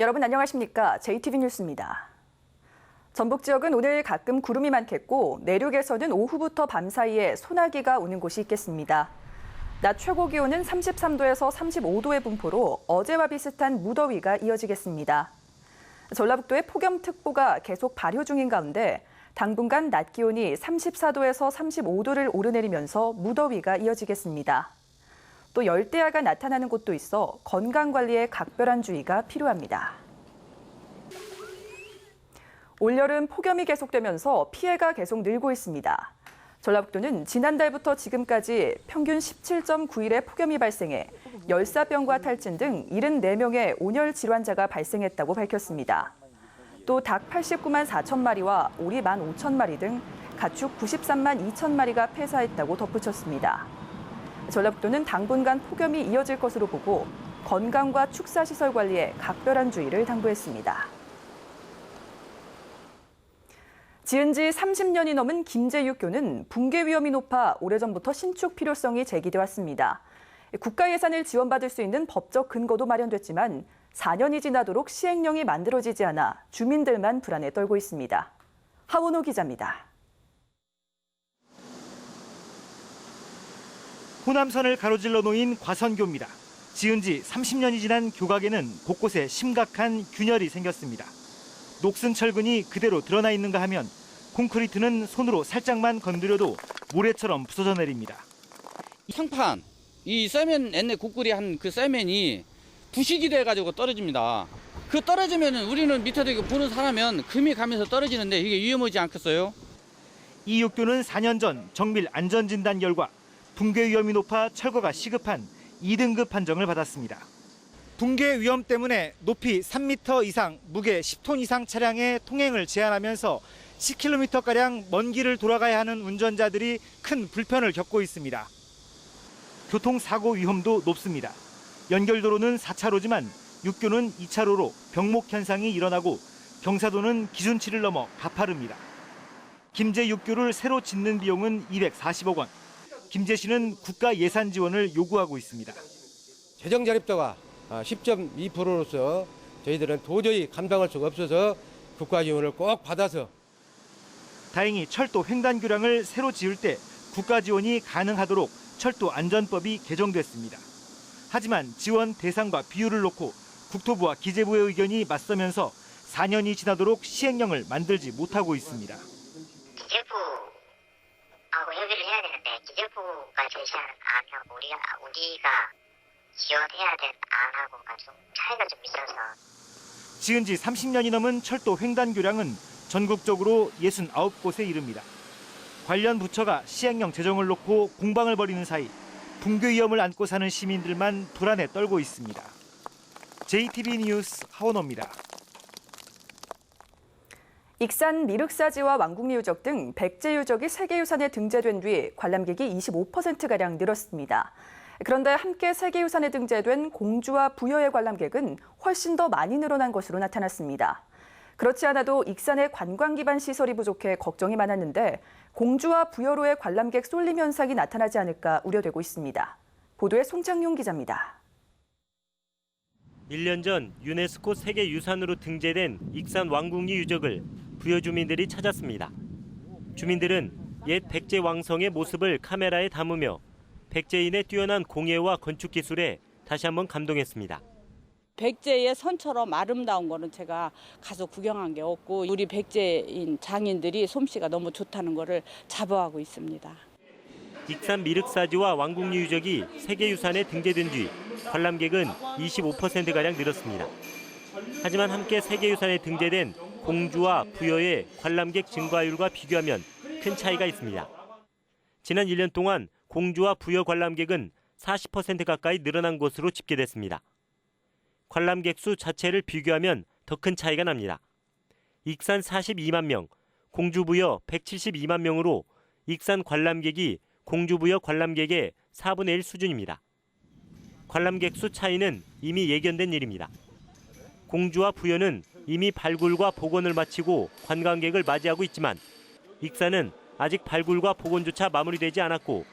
여러분 안녕하십니까? JTB 뉴스입니다. 전북 지역은 오늘 가끔 구름이 많겠고 내륙에서는 오후부터 밤 사이에 소나기가 오는 곳이 있겠습니다. 낮 최고 기온은 33도에서 35도의 분포로 어제와 비슷한 무더위가 이어지겠습니다. 전라북도에 폭염특보가 계속 발효 중인 가운데 당분간 낮 기온이 34도에서 35도를 오르내리면서 무더위가 이어지겠습니다. 또 열대야가 나타나는 곳도 있어 건강관리에 각별한 주의가 필요합니다. 올여름 폭염이 계속되면서 피해가 계속 늘고 있습니다. 전라북도는 지난달부터 지금까지 평균 17.9일의 폭염이 발생해 열사병과 탈진 등 74명의 온열 질환자가 발생했다고 밝혔습니다. 또 닭 89만 4천 마리와 오리 1만 5천 마리 등 가축 93만 2천 마리가 폐사했다고 덧붙였습니다. 전라북도는 당분간 폭염이 이어질 것으로 보고 건강과 축사시설 관리에 각별한 주의를 당부했습니다. 지은 지 30년이 넘은 김제육교는 붕괴 위험이 높아 오래전부터 신축 필요성이 제기돼 왔습니다. 국가 예산을 지원받을 수 있는 법적 근거도 마련됐지만 4년이 지나도록 시행령이 만들어지지 않아 주민들만 불안에 떨고 있습니다. 하원호 기자입니다. 호남선을 가로질러 놓인 과선교입니다. 지은 지 30년이 지난 교각에는 곳곳에 심각한 균열이 생겼습니다. 녹슨 철근이 그대로 드러나 있는가 하면 콘크리트는 손으로 살짝만 건드려도 모래처럼 부서져 내립니다. 상판, 이 쇠면 옛날 국구리 한 그 쇠면이 부식이 돼가지고 떨어집니다. 그 떨어지면 우리는 밑에서 보는 사람은 금이 가면서 떨어지는데 이게 위험하지 않겠어요? 이 육교는 4년 전 정밀 안전진단 결과 붕괴 위험이 높아 철거가 시급한 2등급 판정을 받았습니다. 붕괴 위험 때문에 높이 3m 이상, 무게 10톤 이상 차량의 통행을 제한하면서 10km가량 먼 길을 돌아가야 하는 운전자들이 큰 불편을 겪고 있습니다. 교통사고 위험도 높습니다. 연결도로는 4차로지만 육교는 2차로로 병목 현상이 일어나고 경사도는 기준치를 넘어 가파릅니다. 김제 육교를 새로 짓는 비용은 240억 원. 김제시는 국가 예산 지원을 요구하고 있습니다. 재정 자립도가 10.2%로서 저희들은 도저히 감당할 수가 없어서 국가 지원을 꼭 받아서. 다행히 철도 횡단교량을 새로 지을 때 국가 지원이 가능하도록 철도 안전법이 개정됐습니다. 하지만 지원 대상과 비율을 놓고 국토부와 기재부의 의견이 맞서면서 4년이 지나도록 시행령을 만들지 못하고 있습니다. 기재부하고 협의를 해야 되는데 기재부가 제시하는 안하고 우리가 지원해야 될 안하고가 좀 차이가 좀 있어서. 지은 지 30년이 넘은 철도 횡단교량은 전국적으로 69곳에 이릅니다. 관련 부처가 시행령 제정을 놓고 공방을 벌이는 사이 붕괴 위험을 안고 사는 시민들만 불안에 떨고 있습니다. JTB 뉴스 하원호입니다. 익산 미륵사지와 왕궁리 유적 등 백제 유적이 세계유산에 등재된 뒤 관람객이 25%가량 늘었습니다. 그런데 함께 세계유산에 등재된 공주와 부여의 관람객은 훨씬 더 많이 늘어난 것으로 나타났습니다. 그렇지 않아도 익산의 관광 기반 시설이 부족해 걱정이 많았는데 공주와 부여로의 관람객 쏠림 현상이 나타나지 않을까 우려되고 있습니다. 보도에 송창용 기자입니다. 1년 전 유네스코 세계유산으로 등재된 익산 왕궁리 유적을 부여 주민들이 찾았습니다. 주민들은 옛 백제 왕성의 모습을 카메라에 담으며 백제인의 뛰어난 공예와 건축 기술에 다시 한번 감동했습니다. 백제의 선처럼 아름다운 거는 제가 가서 구경한 게 없고 우리 백제인 장인들이 솜씨가 너무 좋다는 거를 자부하고 있습니다. 익산 미륵사지와 왕궁리 유적이 세계유산에 등재된 뒤 관람객은 25%가량 늘었습니다. 하지만 함께 세계유산에 등재된 공주와 부여의 관람객 증가율과 비교하면 큰 차이가 있습니다. 지난 1년 동안 공주와 부여 관람객은 40% 가까이 늘어난 것으로 집계됐습니다. 관람객 수 자체를 비교하면 더 큰 차이가 납니다. 익산 42만 명, 공주부여 172만 명으로 익산 관람객이 공주부여 관람객의 4분의 1 수준입니다. 관람객 수 차이는 이미 예견된 일입니다. 공주와 부여는 이미 발굴과 복원을 마치고 관광객을 맞이하고 있지만 익산은 아직 발굴과 복원조차 마무리되지 않았고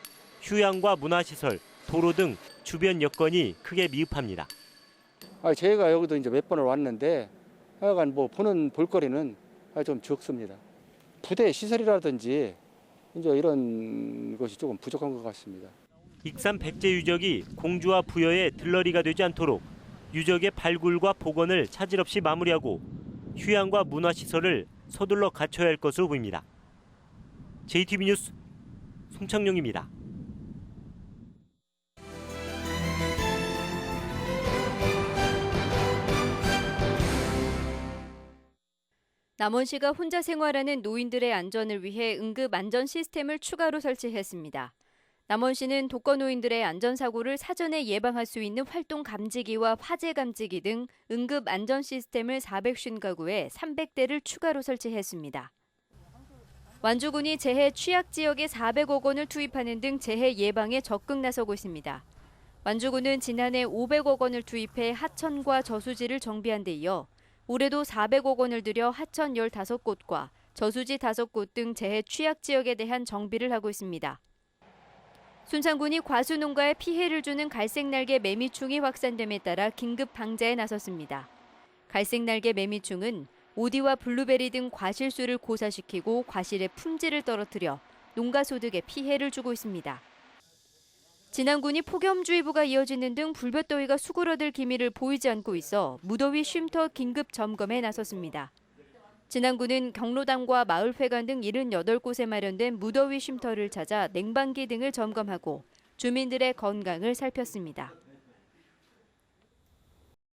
휴양과 문화시설, 도로 등 주변 여건이 크게 미흡합니다. 저희가 여기도 이제 몇 번을 왔는데 하여간 뭐 보는 볼거리는 좀 적습니다. 부대 시설이라든지 이제 이런 것이 조금 부족한 것 같습니다. 익산 백제 유적이 공주와 부여의 들러리가 되지 않도록 유적의 발굴과 복원을 차질 없이 마무리하고 휴양과 문화시설을 서둘러 갖춰야 할 것으로 보입니다. JTB 뉴스 송창용입니다. 남원시가 혼자 생활하는 노인들의 안전을 위해 응급 안전 시스템을 추가로 설치했습니다. 남원시는 독거노인들의 안전사고를 사전에 예방할 수 있는 활동 감지기와 화재 감지기 등 응급 안전 시스템을 450가구에 300대를 추가로 설치했습니다. 완주군이 재해 취약 지역에 400억 원을 투입하는 등 재해 예방에 적극 나서고 있습니다. 완주군은 지난해 500억 원을 투입해 하천과 저수지를 정비한 데 이어 올해도 400억 원을 들여 하천 15곳과 저수지 5곳 등 재해 취약 지역에 대한 정비를 하고 있습니다. 순창군이 과수농가에 피해를 주는 갈색날개 매미충이 확산됨에 따라 긴급 방제에 나섰습니다. 갈색날개 매미충은 오디와 블루베리 등 과실수를 고사시키고 과실의 품질을 떨어뜨려 농가 소득에 피해를 주고 있습니다. 진안군이 폭염주의보가 이어지는 등 불볕더위가 수그러들 기미를 보이지 않고 있어 무더위 쉼터 긴급 점검에 나섰습니다. 진안군은 경로당과 마을회관 등 78곳에 마련된 무더위 쉼터를 찾아 냉방기 등을 점검하고 주민들의 건강을 살폈습니다.